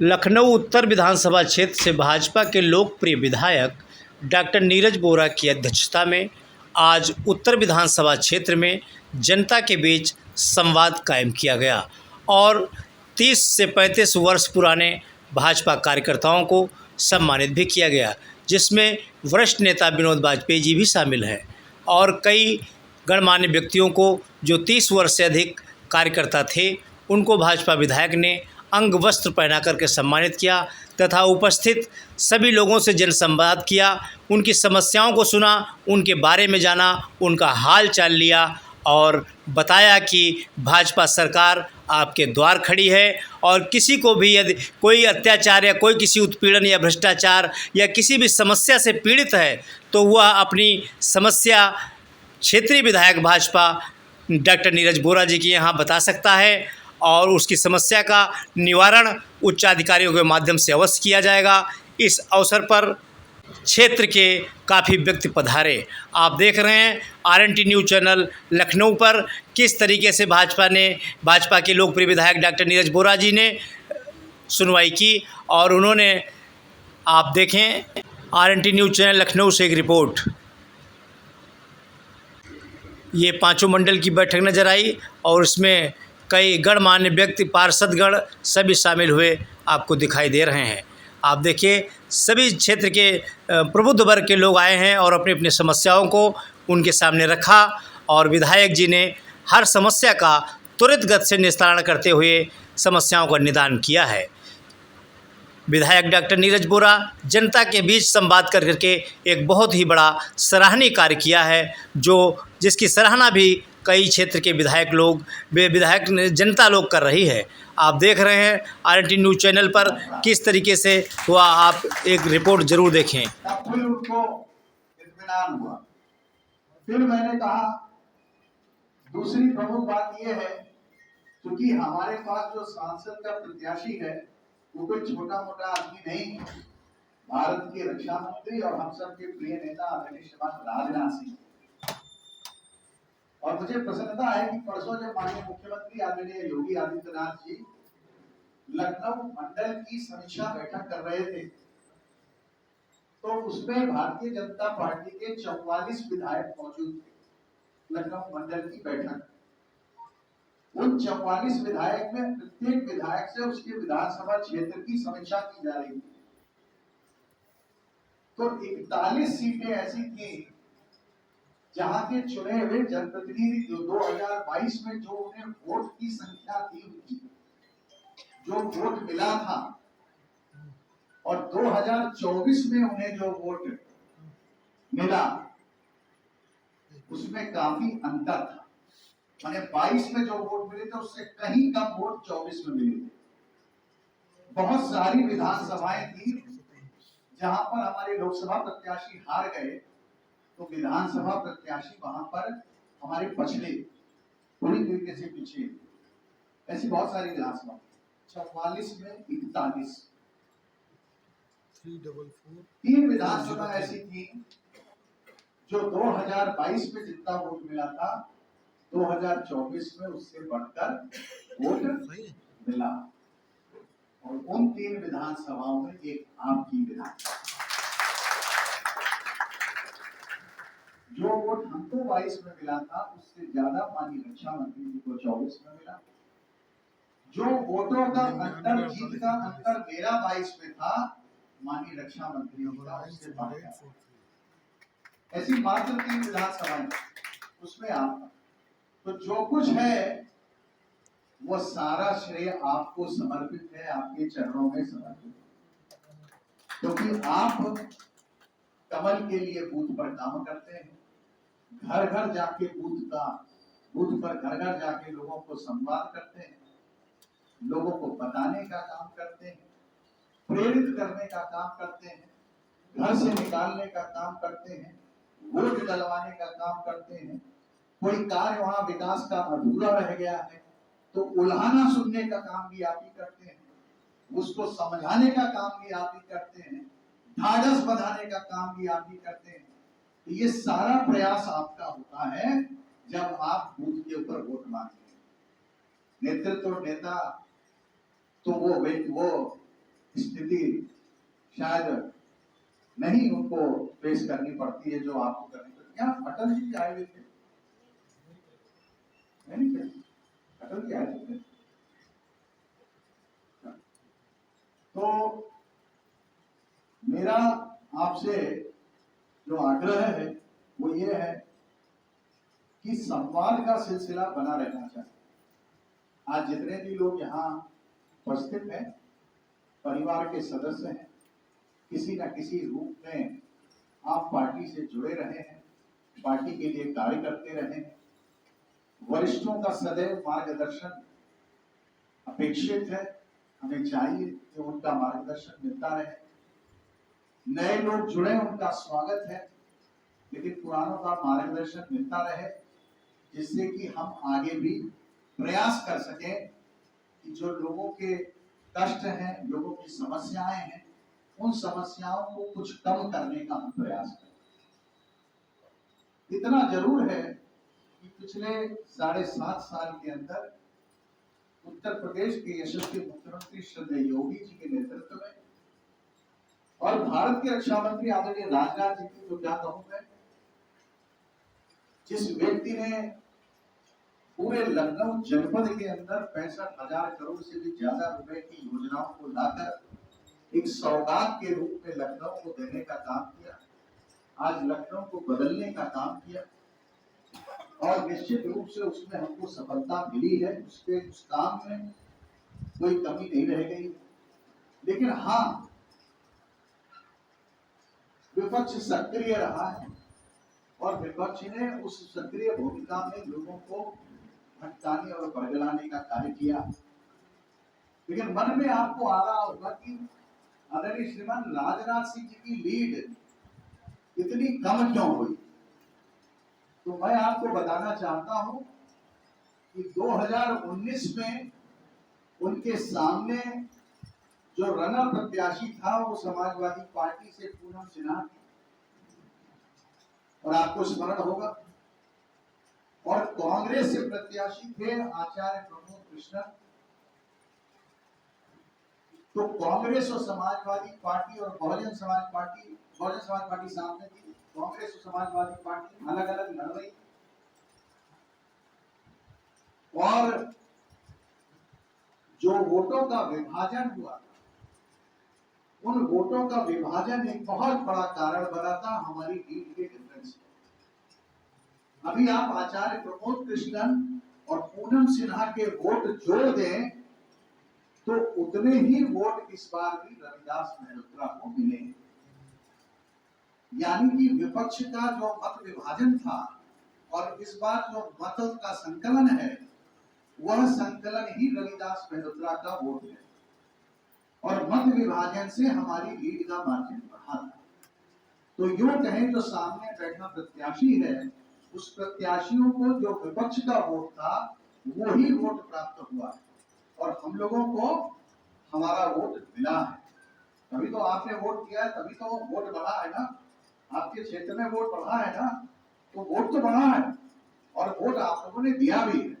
लखनऊ उत्तर विधानसभा क्षेत्र से भाजपा के लोकप्रिय विधायक डॉक्टर नीरज बोरा की अध्यक्षता में आज उत्तर विधानसभा क्षेत्र में जनता के बीच संवाद कायम किया गया और 30 से 35 वर्ष पुराने भाजपा कार्यकर्ताओं को सम्मानित भी किया गया, जिसमें वरिष्ठ नेता विनोद वाजपेयी जी भी शामिल हैं और कई गणमान्य व्यक्तियों को जो 30 वर्ष से अधिक कार्यकर्ता थे उनको भाजपा विधायक ने अंग वस्त्र पहना करके सम्मानित किया तथा उपस्थित सभी लोगों से जनसंवाद किया, उनकी समस्याओं को सुना, उनके बारे में जाना, उनका हाल चाल लिया और बताया कि भाजपा सरकार आपके द्वार खड़ी है और किसी को भी यदि कोई अत्याचार या कोई किसी उत्पीड़न या भ्रष्टाचार या किसी भी समस्या से पीड़ित है तो वह अपनी समस्या क्षेत्रीय विधायक भाजपा डॉक्टर नीरज बोरा जी के यहाँ बता सकता है और उसकी समस्या का निवारण उच्च अधिकारियों के माध्यम से अवश्य किया जाएगा। इस अवसर पर क्षेत्र के काफ़ी व्यक्ति पधारे। आप देख रहे हैं RNT न्यूज़ चैनल लखनऊ पर किस तरीके से भाजपा के लोकप्रिय विधायक डॉक्टर नीरज बोरा जी ने सुनवाई की और उन्होंने, आप देखें RNT न्यूज़ चैनल लखनऊ से एक रिपोर्ट। ये पांचों मंडल की बैठक नज़र आई और इसमें कई गणमान्य व्यक्ति, पार्षदगण सभी शामिल हुए आपको दिखाई दे रहे हैं। आप देखिए सभी क्षेत्र के प्रबुद्ध वर्ग के लोग आए हैं और अपनी अपनी समस्याओं को उनके सामने रखा और विधायक जी ने हर समस्या का त्वरित गति से निस्तारण करते हुए समस्याओं का निदान किया है। विधायक डॉक्टर नीरज बोरा जनता के बीच संवाद कर करके एक बहुत ही बड़ा सराहनीय कार्य किया है, जिसकी सराहना भी कई क्षेत्र के विधायक जनता लोग कर रही है। आप देख रहे हैं RNT न्यूज़ चैनल पर किस तरीके से हुआ, आप एक रिपोर्ट जरूर देखें। फिर उनको इत्मीनान हुआ। फिर मैंने कहा दूसरी प्रमुख बात यह है, क्योंकि हमारे पास जो सांसद का प्रत्याशी है वो कोई छोटा मोटा आदमी नहीं है, भारत के रक्षा मंत्री और हम सबके प्रिय नेता आदरणीय श्रीमान राजनाथ सिंह। और मुझे प्रसन्नता है कि परसों जब माननीय मुख्यमंत्री आदरणीय योगी आदित्यनाथ जी लखनऊ मंडल की समीक्षा बैठक कर रहे थे तो उसमें भारतीय जनता पार्टी के 44 विधायक मौजूद थे। लखनऊ मंडल की बैठक, उन 44 विधायक में प्रत्येक विधायक से उसके विधानसभा क्षेत्र की समीक्षा की जा रही थी। तो 41 सीटें ऐसी थी जहां के चुने हुए जनप्रतिनिधि जो 2022 में जो उन्हें वोट की संख्या थी, उनकी जो वोट मिला था और 2024 में उन्हें जो वोट मिला उसमें काफी अंतर था। माने 22 में जो वोट मिले थे उससे कहीं कम वोट 24 में मिले थे। बहुत सारी विधानसभाएं थी जहां पर हमारे लोकसभा प्रत्याशी हार गए तो विधानसभा प्रत्याशी वहां पर हमारे पछड़े, पूरी तरीके से पीछे। ऐसी बहुत सारी विधानसभा, 44 में 41, 3 विधानसभा ऐसी थी जो 2022 में जितना वोट मिला था 2024 में उससे बढ़कर वोट मिला। और उन 3 विधानसभाओं में एक आपकी विधानसभा, जो वोट हमको 22 में मिला था उससे ज्यादा माननीय रक्षा मंत्री जी को 24 में मिला। जो वोटों का अंतर, जीत का अंतर मेरा 22 में था, माननीय रक्षा मंत्री जी का उससे बढ़ गया। ऐसी मात्र 3 विधानसभाएं, उसमें आप तो जो कुछ है वो सारा श्रेय आपको समर्पित है, आपके चरणों में समर्पित है, क्योंकि आप कमल के लिए बूथ पर काम करते हैं, घर घर जाके बूथ पर घर घर जाके लोगों को संवाद करते हैं, लोगों को बताने का काम करते हैं, प्रेरित करने का काम करते हैं, घर से निकालने का काम करते हैं, वोट डलवाने का काम करते हैं। कोई कार्य वहां विकास का अधूरा रह गया है तो उल्हाना सुनने का काम भी आप ही करते हैं, उसको समझाने का काम भी आप ही करते हैं, ढाढ़स बंधाने का काम भी आप ही करते हैं। ये सारा प्रयास आपका होता है जब आप बूथ के ऊपर वोट मांगते हैं। नेतृत्व नेता तो वो स्थिति शायद नहीं उनको फेस करनी पड़ती है जो आपको करनी पड़ती है। यहाँ अटल जी भी आए हुए थे, नहीं थे? अटल जी आए थे। तो मेरा आपसे जो आग्रह है वो ये है कि संवाद का सिलसिला बना रहना चाहिए। आज जितने भी लोग यहाँ उपस्थित हैं, परिवार के सदस्य हैं, किसी न किसी रूप में आप पार्टी से जुड़े रहे हैं, पार्टी के लिए कार्य करते रहे हैं। वरिष्ठों का सदैव मार्गदर्शन अपेक्षित है, हमें चाहिए कि उनका मार्गदर्शन मिलता रहे। नए लोग जुड़े, उनका स्वागत है, लेकिन पुरानों का मार्गदर्शन मिलता रहे, जिससे कि हम आगे भी प्रयास कर सकें कि जो लोगों के कष्ट हैं, लोगों की समस्याएं हैं, उन समस्याओं को कुछ कम करने का हम प्रयास करें। इतना जरूर है कि पिछले 7.5 साल के अंदर उत्तर प्रदेश के यशस्वी मुख्यमंत्री श्रद्धेय योगी जी के नेतृत्व में और भारत के रक्षा मंत्री आदरणीय राजनाथ जी की, जो क्या कहूं मैं, जिस व्यक्ति ने पूरे लखनऊ जनपद के अंदर 65,000 करोड़ से भी ज्यादा रुपए की योजनाओं को लाकर एक सौगात के रूप में लखनऊ को देने का काम किया, आज लखनऊ को बदलने का काम किया, और निश्चित रूप से उसमें हमको सफलता मिली है। उस काम में कोई कमी नहीं रह गई। लेकिन हाँ, विपक्ष सक्रिय रहा है और विपक्ष ने उस सक्रिय भूमिका में लोगों को भटकाने और बरगलाने का कार्य किया। लेकिन मन में आपको आ रहा होगा कि आदरणीय श्रीमान राजनाथ सिंह जी की लीड इतनी कम क्यों हुई। तो मैं आपको बताना चाहता हूं कि 2019 में उनके सामने जो रनर प्रत्याशी था वो समाजवादी पार्टी से पूनम सिन्हा थी, और आपको स्मरण होगा, और कांग्रेस से प्रत्याशी थे आचार्य प्रमोद कृष्णन। तो कांग्रेस और समाजवादी पार्टी और बहुजन समाज पार्टी सामने थी। कांग्रेस और समाजवादी पार्टी अलग अलग लड़ रही, और जो वोटों का विभाजन हुआ, उन वोटों का विभाजन एक बहुत बड़ा कारण बना था हमारी लीड के डिफरेंस। अभी आप आचार्य प्रमोद कृष्णन और पूनम सिन्हा के वोट जोड़ दें तो उतने ही वोट इस बार भी रविदास मेहरोत्रा को मिले। यानी कि विपक्ष का जो मत विभाजन था और इस बार जो मत का संकलन है, वह संकलन ही रविदास मेहरोत्रा का वोट है, और मत विभाजन से हमारी लीड का मार्जिन बढ़ा था। तो यूं कहें जो सामने बैठा प्रत्याशी है, उस प्रत्याशियों को जो विपक्ष का वोट था वो ही वोट प्राप्त हुआ है, और हम लोगों को हमारा वोट मिला है। तभी तो आपने वोट किया है, तभी तो वोट बढ़ा है ना, आपके क्षेत्र में वोट बढ़ा है ना, तो वोट तो बढ़ा है और वोट आप लोगों ने दिया भी है।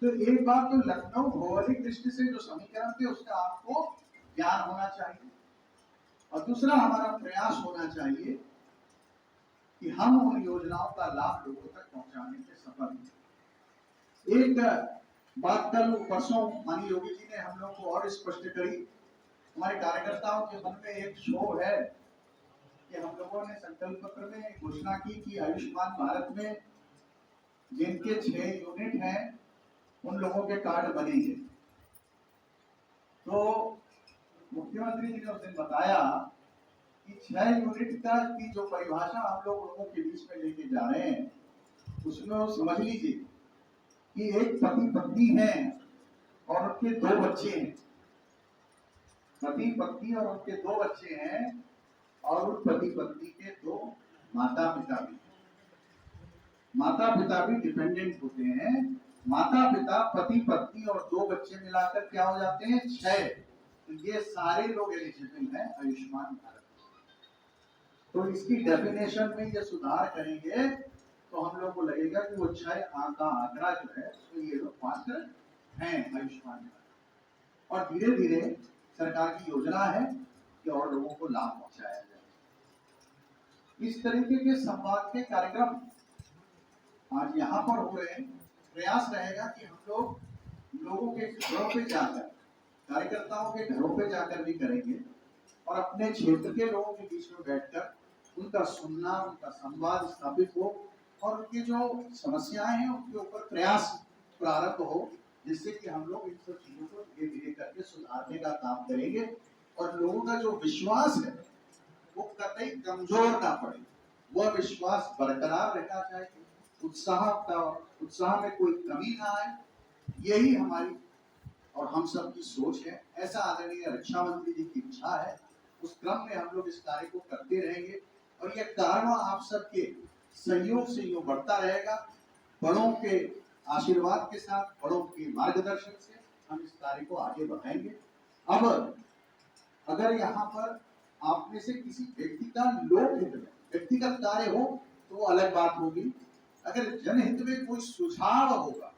तो एक बात तो लखनऊ भौगोलिक दृष्टि से जो समीकरण थे उसका आपको ज्ञान होना चाहिए, और दूसरा हमारा प्रयास होना चाहिए कि हम उन योजनाओं का लाभ लोगों तक पहुंचाने में सफल हों। एक बात कल परसों माननीय योगी जी ने हम लोग को और स्पष्ट करी। हमारे कार्यकर्ताओं के मन में एक क्षोभ है कि हम लोगों ने संकल्प पत्र में घोषणा की कि आयुष्मान भारत में जिनके 6 यूनिट हैं उन लोगों के कार्ड बनेंगे। तो मुख्यमंत्री जी ने उस दिन बताया कि 6 यूनिट का की जो परिभाषा हम लोगों के बीच में लेके जा रहे हैं, उसमें वो समझ लीजिए कि एक पति पत्नी है और उनके 2 बच्चे हैं, पति पत्नी और उनके 2 बच्चे हैं, और उन पति पत्नी के 2 माता पिता भी, माता पिता भी डिपेंडेंट होते हैं। माता पिता पति पत्नी और 2 बच्चे मिलाकर क्या हो जाते हैं, 6। तो ये सारे लोग एलिजिबल हैं आयुष्मान भारत। तो इसकी डेफिनेशन में ये सुधार करेंगे तो हम लोग को लगेगा कि वो 6 का आंकड़ा जो है उसमें ये लोग पात्र हैं आयुष्मान भारत। और धीरे धीरे सरकार की योजना है कि और लोगों को लाभ पहुंचाया जाए। इस तरीके के संवाद के कार्यक्रम आज यहाँ पर हो रहे हैं। प्रयास रहेगा कि हम लोग लोगों के घरों पे जाकर, कार्यकर्ताओं के घरों पे जाकर भी करेंगे और अपने क्षेत्र के लोगों के बीच में बैठकर उनका सुनना, उनका संवाद स्थापित हो और उनकी जो समस्याएं हैं उनके ऊपर प्रयास प्रारंभ हो, जिससे कि हम लोग इन सब चीजों को धीरे धीरे करके सुधारने का काम करेंगे और लोगों का जो विश्वास है वो कतई कमजोर ना पड़े, वह विश्वास बरकरार रहना चाहिए, उत्साह में कोई कमी ना आए। यही हमारी और हम सब की सोच है। ऐसा आदरणीय रक्षा मंत्री जी की इच्छा है। उस क्रम में हम लोग इस कार्य को करते रहेंगे और यह कार्य आप सबके सहयोग से यूं बढ़ता रहेगा। बड़ों के आशीर्वाद के साथ, बड़ों के मार्गदर्शन से हम इस कार्य को आगे बढ़ाएंगे। अब अगर यहाँ पर आप में से किसी व्यक्ति का लोकहित में व्यक्तिगत कार्य हो तो वो अलग बात होगी। अगर जनहित में कोई सुझाव होगा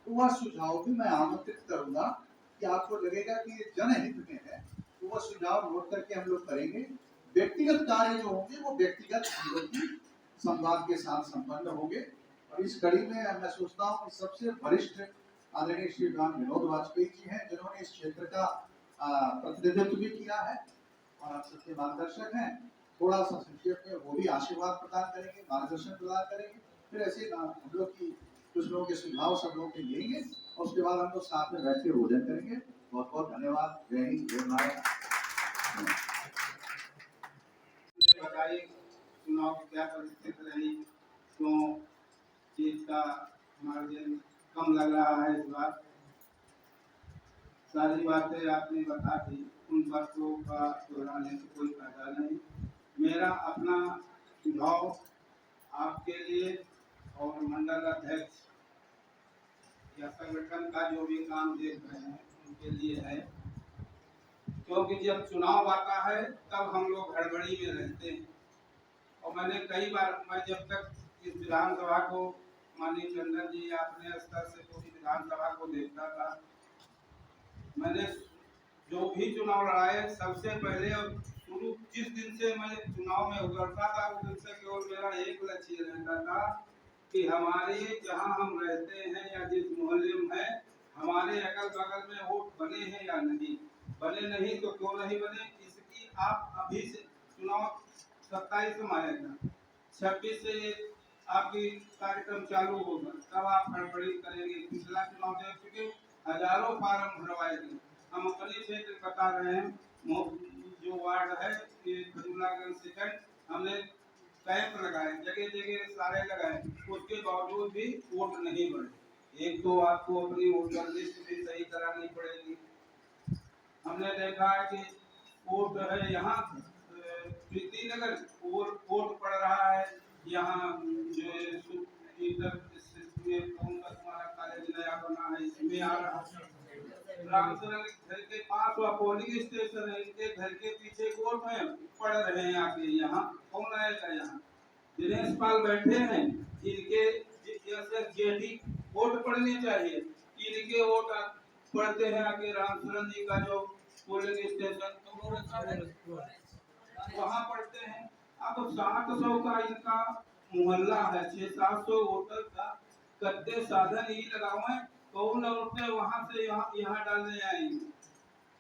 तो वह सुझाव भी मैं आमंत्रित करूंगा कि आपको लगेगा कि ये जनहित में है तो वह सुझाव नोट करके हम लोग करेंगे। व्यक्तिगत कार्य जो होंगे वो व्यक्तिगत हम लोग की संवाद के साथ संपन्न होंगे। और इस कड़ी में मैं सोचता हूँ कि सबसे वरिष्ठ आदरणीय श्री विनोद वाजपेयी जी हैं, जिन्होंने इस क्षेत्र का प्रतिनिधित्व भी किया है और आप सबके मार्गदर्शक हैं। थोड़ा सा संक्षेप में वो भी आशीर्वाद प्रदान करेंगे, मार्गदर्शन प्रदान करेंगे। फिर ऐसे हम लोग की कुछ लोगों के सुझाव सब लोग के लेंगे और उसके बाद हम लोग साथ में बैठ के भोजन करेंगे। बहुत बहुत धन्यवाद। जय हिंद, जय भारत। बताइए चुनाव की क्या परिस्थिति रही, क्यों जीत का मार्जिन कम लग रहा है इस बार। सारी बातें आपने बता दी, उन बातों का दोहराने से कोई फायदा नहीं। मेरा अपना सुझाव आपके लिए और मंडल अध्यक्ष या संगठन का जो भी काम देख रहे हैं उनके लिए है, क्योंकि जब चुनाव आता है तब हम लोग हड़बड़ी में रहते हैं। और मैंने कई बार, मैं जब तक इस विधानसभा को माननीय चंदन जी अपने स्तर से पूरी विधानसभा को देखता था, मैंने जो भी चुनाव लड़ाए सबसे पहले और शुरू जिस दिन से मैं चुनाव में उतरता था उस दिन से केवल मेरा एक लक्ष्य रहता था कि हमारे जहां हम रहते हैं या जिस मोहल्ले में है, हमारे अगल बगल में वोट बने हैं या नहीं बने, नहीं तो क्यों नहीं बने, इसकी आप अभी से चुनाव 27 में आएगा, 26 से आपकी कार्यक्रम चालू होगा, तब आप हड़बड़ी करेंगे। पिछला चुनाव देख चुके, हजारों फार्म भरवाए गए। हम अपने क्षेत्र बता रहे हैं, जो वार्ड है ये खजूलागंज सेकंड, हमने कैंप लगाए, जगह जगह सारे लगाए, उसके बावजूद भी वोट नहीं बढ़े। एक तो आपको अपनी वोटर लिस्ट भी सही करानी पड़ेगी। हमने देखा है कि वोट है यहाँ प्रीति नगर वोट पड़ रहा है, यहाँ जो तुम्हारा कॉलेज नया बना है इसमें आ रहा है। रामचरण घर के पास वह पोलिंग स्टेशन है, इनके घर के पीछे वोट है पड़ रहे हैं आके। यहाँ कौन आएगा? यहाँ दिनेश पाल बैठे हैं, इनके जेडी वोट पड़ने चाहिए, इनके वोट पड़ते हैं आके रामचरण जी का जो पोलिंग स्टेशन वहाँ पड़ते हैं। अब 700 का इनका मोहल्ला है, 600-700 वोटर का कत्ते साधन ही लगाए, कौन औरतें वहां से यहाँ डालने आएंगे।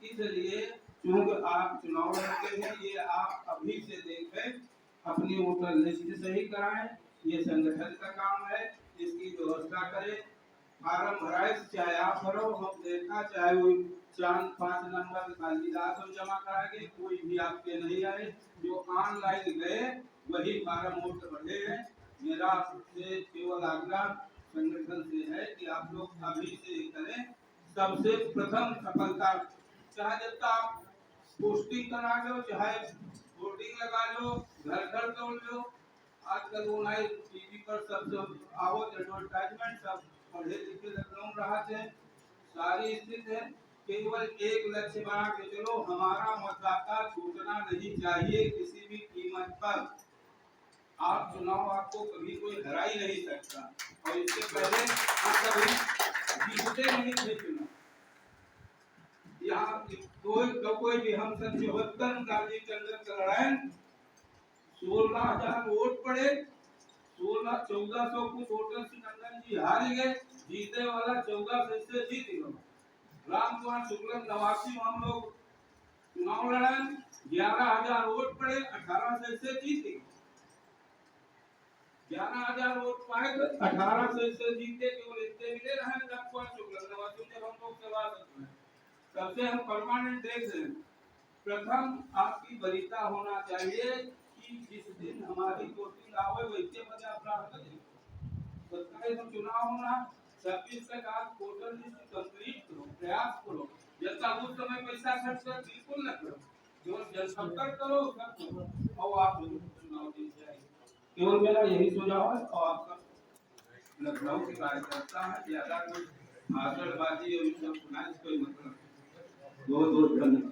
इसलिए क्योंकि आप चुनाव लड़ते हैं, ये आप अभी से देखें, अपनी वोटर लिस्ट सही कराएं, ये संगठन का काम है, इसकी व्यवस्था करें। फार्म भराए, चाहे आप भरो, हम देखा चाहे वो 4-5 नंबर कागजात हम जमा कराएंगे, कोई भी आपके नहीं आए। जो ऑनलाइन गए वही फार्म वोट भरे हैं। मेरा आपसे केवल आग्रह संगठन से है कि आप लोग अभी से करें। सबसे प्रथम सफलता, चाहे जब तक आप पोस्टिंग करा लो, चाहे होर्डिंग लगा लो, घर घर दौड़ लो, आजकल ऑनलाइन टीवी पर सब आओ एडवर्टाइजमेंट, सब पढ़े लिखे लखनऊ रहा थे, सारी स्थिति है। केवल एक लक्ष्य बना के चलो, हमारा मतदाता छूटना नहीं चाहिए किसी भी कीमत पर। आप चुनाव आपको कभी कोई हरा ही नहीं सकता, और इससे पहले आप कभी जीतते नहीं थे चुनाव। यहाँ कोई भी हम सब 74 गाली के अंदर चल रहे हैं, 16,000 वोट पड़े, 1400 कुछ वोटों से नंदन जी हार गए, जीते वाला 1400 से जीत गए। राम कुमार शुक्ला 89 हम लोग चुनाव लड़े, 11,000 वोट पड़े, 1800 से जीत गए। 11,000 वोट पाए तो 1800 से जीते, केवल इतने मिले रहे। राम कुमार शुक्ला 89 जब हम लोग सेवा करते हैं तब से हम परमानेंट देख रहे हैं। प्रथम आपकी वरीयता होना चाहिए कि जिस दिन हमारी वोटिंग आवे वैसे बजे अपना 27 में चुनाव होना, 26 तक आप वोटर लिस्ट कंप्लीट करो, प्रयास करो। जैसा उस समय पैसा खर्च कर बिल्कुल न करो, जो जनसंपर्क करो सब करो और आप चुनाव जीत जाएंगे। केवल मेरा यही सुझाव है। और आपका लखनऊ के कार्यकर्ता है, ज्यादा कोई भाषणबाजी और सब सुनाने कोई मतलब बहुत बहुत धन्यवाद।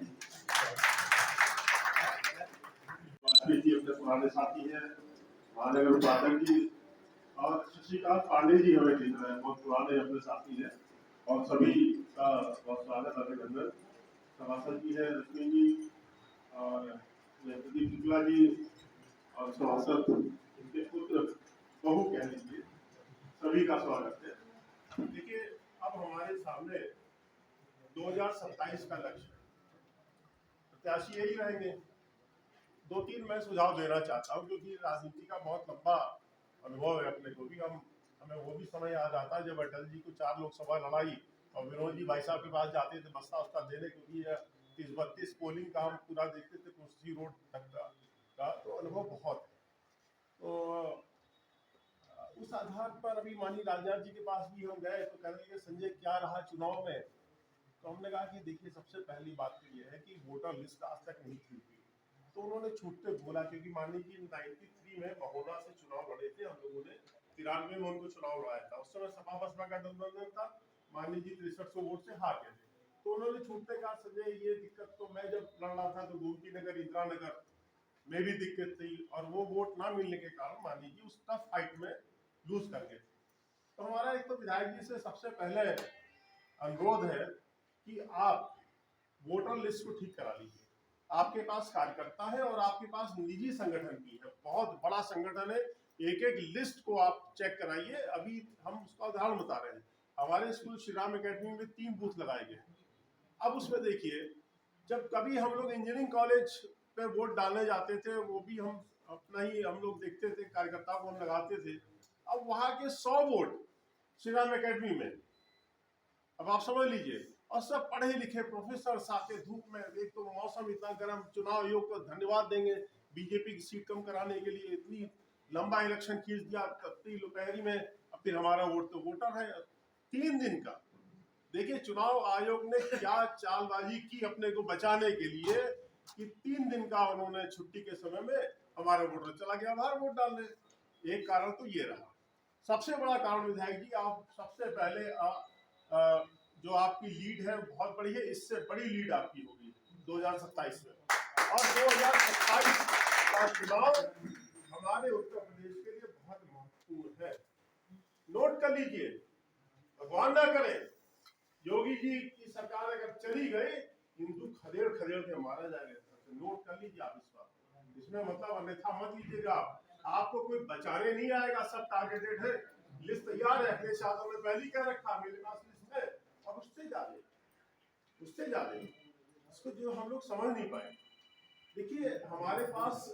जी अपने पुराने साथी हैं, महानगर उपाध्यक्ष जी और शशिकांत पांडे जी हमें दिख रहे हैं, बहुत पुराने अपने साथी हैं और सभी का बहुत स्वागत अभिनंदन। सभासद जी है रश्मि जी और प्रदीप शुक्ला जी और सभासद उनके पुत्र बहू कह लीजिए, सभी का स्वागत है। देखिए अब हमारे सामने 2027 का लक्ष्य है, प्रत्याशी यही रहेंगे। 2-3 मैं सुझाव देना चाहता हूँ क्योंकि राजनीति का बहुत लंबा अनुभव है अपने को भी। हमें वो भी समय याद आता है जब अटल जी को 4 लोकसभा लड़ाई और विनोद जी भाई साहब के पास जाते थे बस्ता उस्ता देने, क्योंकि 30-32 पोलिंग का हम पूरा देखते थे कुर्सी रोड तक का, तो अनुभव बहुत है। तो उस आधार पर अभी माननीय राजनाथ जी के पास भी हम गए तो कहने लगे संजय क्या रहा चुनाव में, तो हमने कहा कि देखिए सबसे पहली बात तो ये है कि वोटर लिस्ट आज तक नहीं थी, तो उन्होंने छूटते बोला क्योंकि माननीय जी 93 में महोदा से चुनाव लड़े थे हम लोगों ने, 93 में उनको चुनाव लड़ाया था, उस समय सपा बसपा का गठबंधन था, माननीय जी 6300 वोट से हार गए थे। तो उन्होंने छूटते कहा संजय ये दिक्कत तो मैं जब लड़ रहा था तो गोमती नगर इंदिरा नगर में भी दिक्कत थी और वो वोट ना मिलने के कारण माननीय जी उस टफ फाइट में लूज कर गए। तो हमारा एक तो विधायक जी से सबसे पहले अनुरोध है कि आप वोटर लिस्ट को ठीक करा लीजिए। आपके पास कार्यकर्ता है और आपके पास निजी संगठन भी है, बहुत बड़ा संगठन है, एक एक लिस्ट को आप चेक कराइए। अभी हम उसका उदाहरण बता रहे हैं, हमारे स्कूल श्री राम अकेडमी में 3 बूथ लगाए गए। अब उसमें देखिए जब कभी हम लोग इंजीनियरिंग कॉलेज पे वोट डालने जाते थे वो भी हम अपना ही हम लोग देखते थे, कार्यकर्ताओं को हम लगाते थे। अब वहां के 100 वोट श्री राम अकेडमी में, अब आप समझ लीजिए, और सब पढ़े लिखे प्रोफेसर साथे धूप में, एक तो मौसम इतना गर्म, चुनाव आयोग को धन्यवाद देंगे बीजेपी की सीट कम कराने के लिए इतनी लंबा इलेक्शन खींच दिया दोपहरी में, अब फिर हमारा वोट तो वोटर है। 3 दिन का देखिए चुनाव आयोग ने क्या चालबाजी की अपने को बचाने के लिए कि 3 दिन का उन्होंने छुट्टी के समय में हमारा वोटर चला गया बाहर वोट डालने। एक कारण तो ये रहा। सबसे बड़ा कारण विधायक जी आप सबसे पहले जो आपकी लीड है बहुत बड़ी है, इससे बड़ी लीड आपकी होगी 2027 में, और 2027 का चुनाव हमारे उत्तर प्रदेश के लिए बहुत महत्वपूर्ण है। नोट कर लीजिए, भगवान ना करे योगी जी की सरकार अगर चली गई, हिंदू खदेड़ खदेड़ के मारा जाएगा। तो नोट कर लीजिए आप इस बात, इसमें मतलब अन्यथा मत लीजिएगा, आपको कोई बचाने नहीं आएगा, सब टारगेटेड है। लिस्ट तैयार है, अखिलेश यादव ने पहले कह रखा मेरे पास लिस्ट है, अब उससे ज्यादा इसको जो हम लोग समझ नहीं पाए। देखिए हमारे पास,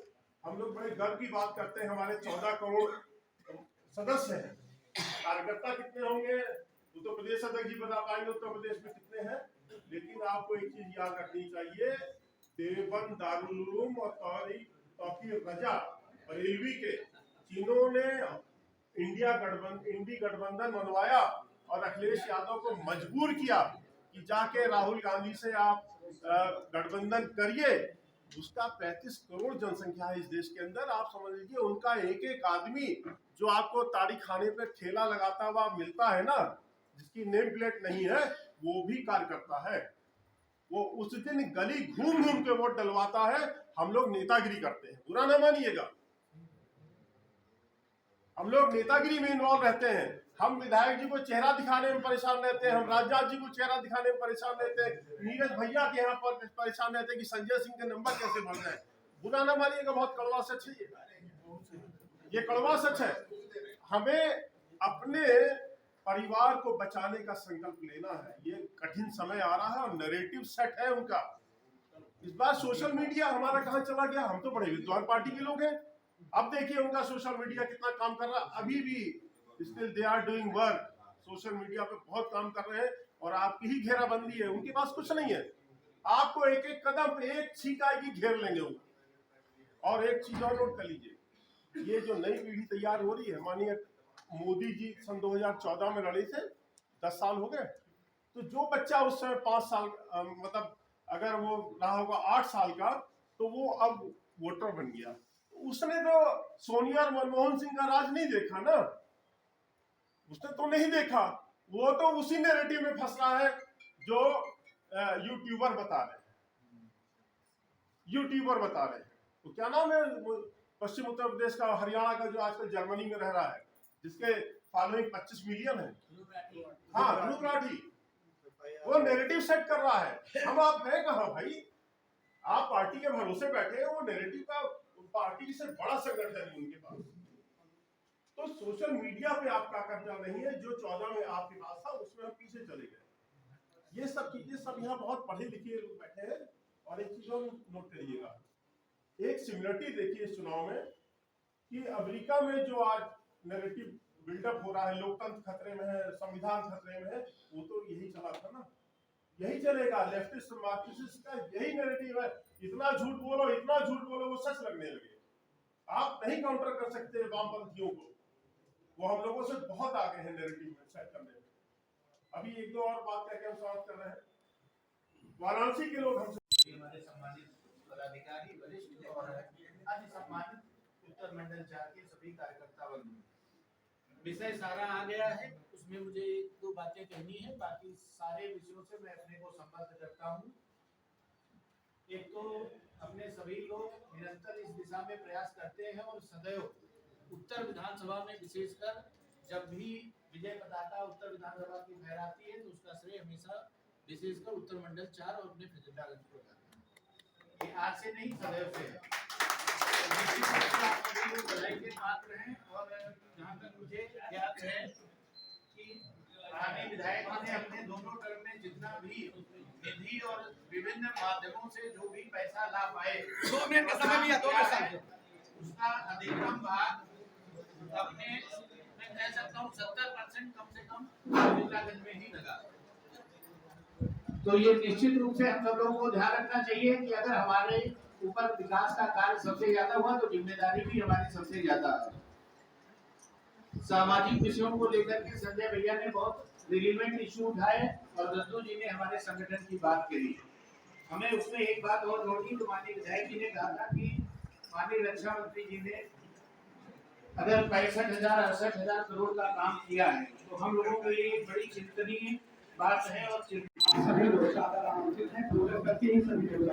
हम लोग बड़े गर्व की बात करते हैं, हमारे 14 करोड़ सदस्य हैं, कार्यकर्ता कितने होंगे उत्तर प्रदेश अध्यक्ष जी बता पाएंगे उत्तर प्रदेश में कितने हैं, लेकिन आपको एक चीज याद रखनी चाहिए, देवबंद, दारुल उलूम और तौकीर रजा बरेलवी के तीनों ने इंडी गठबंधन बनवाया और अखिलेश यादव को मजबूर किया कि जाके राहुल गांधी से आप गठबंधन करिए। उसका 35 करोड़ जनसंख्या है इस देश के अंदर, आप समझ लीजिए उनका एक एक आदमी जो आपको ताड़ी खाने पे ठेला लगाता हुआ मिलता है ना, जिसकी नेम प्लेट नहीं है, वो भी कार्यकर्ता है। वो उस दिन गली घूम घूम के वोट डलवाता है। हम लोग नेतागिरी करते हैं, बुरा ना मानिएगा, हम लोग नेतागिरी में इन्वॉल्व रहते हैं, हम विधायक जी को चेहरा दिखाने में परेशान रहते हैं, हम राजनाथ जी को चेहरा दिखाने में परेशान रहते हैं, नीरज भैया के यहाँ पर परेशान रहते हैं कि संजय सिंह के नंबर कैसे बढ़ रहे हैं। बुरा ना मानिएगा, बहुत कड़वा सच है ये कड़वा सच है। हमें अपने परिवार को बचाने का संकल्प लेना है। ये कठिन समय आ रहा है और नैरेटिव सेट है उनका। इस बार सोशल मीडिया हमारा कहाँ चला गया? हम तो बड़े विद्वान पार्टी के लोग हैं। अब देखिए उनका सोशल मीडिया कितना काम कर रहा है। अभी भी still they are doing work, social media पे बहुत काम कर रहे हैं और आपकी ही घेराबंदी है, उनके पास कुछ नहीं है। आपको एक एक कदम पे एक छींक आएगी, घेर लेंगे वो। और एक चीज और नोट कर लीजिए, ये जो नई पीढ़ी तैयार हो रही है, मानिए मोदी जी सन 2014 में लड़े थे, 10 साल हो गए, तो जो बच्चा उस समय 5 साल मतलब अगर वो रहा होगा 8 साल का, तो वो अब वोटर बन गया। उसने तो सोनिया और मनमोहन सिंह का राज नहीं देखा ना, उसने तो नहीं देखा। वो तो उसी नैरेटिव में फंस रहा है जो यूट्यूबर बता रहे हैं। तो क्या नाम है पश्चिम उत्तर प्रदेश का, हरियाणा का, जो आजकल जर्मनी में रह रहा है, जिसके फॉलोइंग 25 मिलियन है, हाँ ध्रुव राठी, वो नैरेटिव सेट कर रहा है। हम आप हैं कहाँ भाई? आप पार्टी के भरोसे बैठे हैं, वो नैरेटिव का पार्टी से बड़ा संगठन है उनके पास। तो सोशल मीडिया पे आपका कब्जा नहीं है। जो 14 में आपके पास था उसमें हम पीछे चले गए। ये सब चीजें सब यहाँ बहुत पढ़े लिखे लोग बैठे हैं। और एक चीज और नोट करिएगा, एक सिमिलरिटी देखिए इस चुनाव में कि अमेरिका में जो आज नैरेटिव बिल्डअप हो रहा है, लोकतंत्र खतरे में है, संविधान खतरे में है, वो तो यही चला था ना, यही चलेगा। लेफ्टिस्ट मार्क्सिस्ट का यही नैरेटिव है, इतना झूठ बोलो वो सच लगने लगे। आप नहीं काउंटर कर सकते वामपंथियों को, वो हम लोगों से बहुत आगे हैं नैरेटिव में सेट करने में। अभी एक दो और बात करके हम समाप्त कर रहे हैं। वाराणसी के लोग हमसे, हमारे सम्मानित पदाधिकारी वरिष्ठ और अन्य सम्मानित उत्तर मंडल 4 के सभी कार्यकर्ता बंधु, विषय सारा आ गया है, उसमें मुझे एक दो बातें कहनी है, बाकी सारे विषयों से मैं अपने को संबद्ध करता हूँ। एक तो अपने सभी लोग निरंतर इस दिशा में प्रयास करते हैं और सदैव उत्तर विधानसभा में विशेषकर जब भी विजय पताका उत्तर विधानसभा की फहराती है तो उसका श्रेय हमेशा विशेषकर उत्तर मंडल 4 और अपने फैजंडागंज को जाता है। ये आज से नहीं, सदैव से है। बधाई के पात्र हैं। और जहाँ तक मुझे ज्ञात है कि पुराने विधायकों ने अपने दोनों टर्म में जितना भी निधि और विभिन्न माध्यमों से जो भी पैसा ला पाए, 2 मिनट का समय लिया, 2 मिनट, उसका अधिकतम भाग अपने, मैं कह सकता हूँ 70% कम से कम फैजंडागंज में ही लगा। तो ये निश्चित रूप से हम सब लोगों को ध्यान रखना चाहिए कि अगर हमारे ऊपर विकास का कार्य सबसे ज्यादा हुआ तो जिम्मेदारी भी हमारी सबसे ज्यादा है। सामाजिक विषयों को लेकर के संजय भैया ने बहुत रिलेवेंट इशू उठाए और दत्तू जी ने हमारे संगठन की बात करी। हमें उसमें एक बात और नोट की, तो माननीय विधायक जी ने कहा था कि माननीय रक्षा मंत्री जी ने अगर 65,000-68,000 करोड़ का काम किया है तो हम लोगों के लिए एक बड़ी चिंतनीय बात है। और सभी लोग सादर आमंत्रित हैं, पूरे करके ही सभी लोग।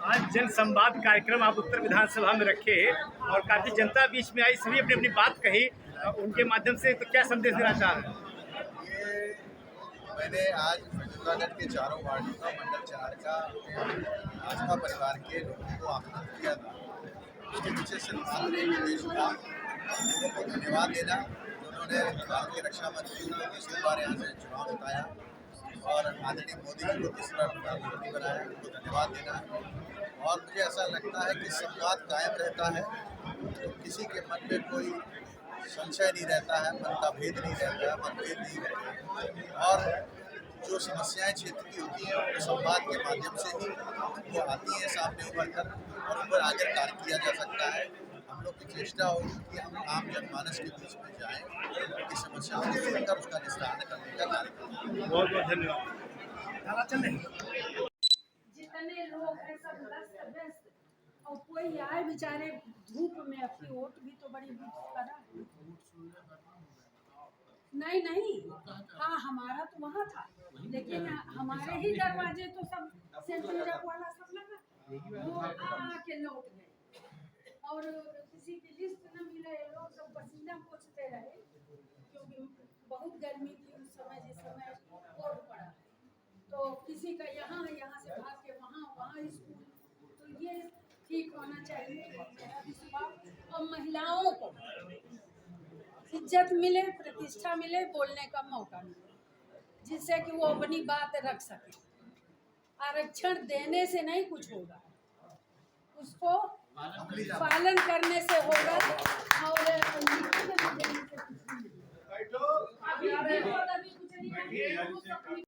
आज जन संवाद कार्यक्रम आप उत्तर विधानसभा में रखे और काफ़ी जनता बीच में आई, सभी अपनी अपनी बात कही, उनके माध्यम से तो क्या संदेश देना चाह रहे हैं? ये मैंने आज फैजंदागंज के चारों वार्डों का, मंडल 4 का भाजपा परिवार के लोगों को आमंत्रित किया था। उसके पीछे सिर्फ एक उद्देश्य था, लोगों को धन्यवाद देना, उन्होंने भारत के रक्षा मंत्री को तीसरी बार यहाँ से चुनाव जिताया और आदरणीय मोदी जी को तीसरा प्रधानमंत्री बनाया, उनको धन्यवाद देना। और मुझे ऐसा लगता है कि संवाद कायम रहता है तो किसी के मन में कोई संशय नहीं रहता है, मन का भेद नहीं रहता है, मतभेद नहीं रहता है। और जो समस्याएं क्षेत्र की होती हैं वो संवाद के माध्यम से ही वो आती हैं सामने उभर कर और उन पर आकर कार्य किया जा सकता है। हम लोग की चेष्टा होगी कि हम आम जनमानस के बीच में जाएं, उनकी समस्याओं को सुनकर उसका निस्तारण करने का कार्य करें। बहुत बहुत धन्यवाद। जितने लोग हैं सब दस्त व्यस्त और कोई आए बेचारे धूप में, अपनी वोट भी तो बड़ी करा। नहीं, हाँ हमारा तो वहाँ था, लेकिन हमारे ही दरवाजे तो सब सेंट्रल वाला सब लगा, वो आके लौट गए। और किसी की लिस्ट न मिले, लोग सब पसीना पोंछते रहे, क्योंकि बहुत गर्मी थी उस समय, जिस समय कोड पड़ा। तो किसी का यहाँ से भाग के वहाँ स्कूल, तो ये ठीक होना चाहिए मेरा विश्वास। और महिलाओं को इज्जत मिले, प्रतिष्ठा मिले, बोलने का मौका मिले, जिससे कि वो अपनी बात रख सके। आरक्षण देने से नहीं कुछ होगा, उसको पालन करने से होगा।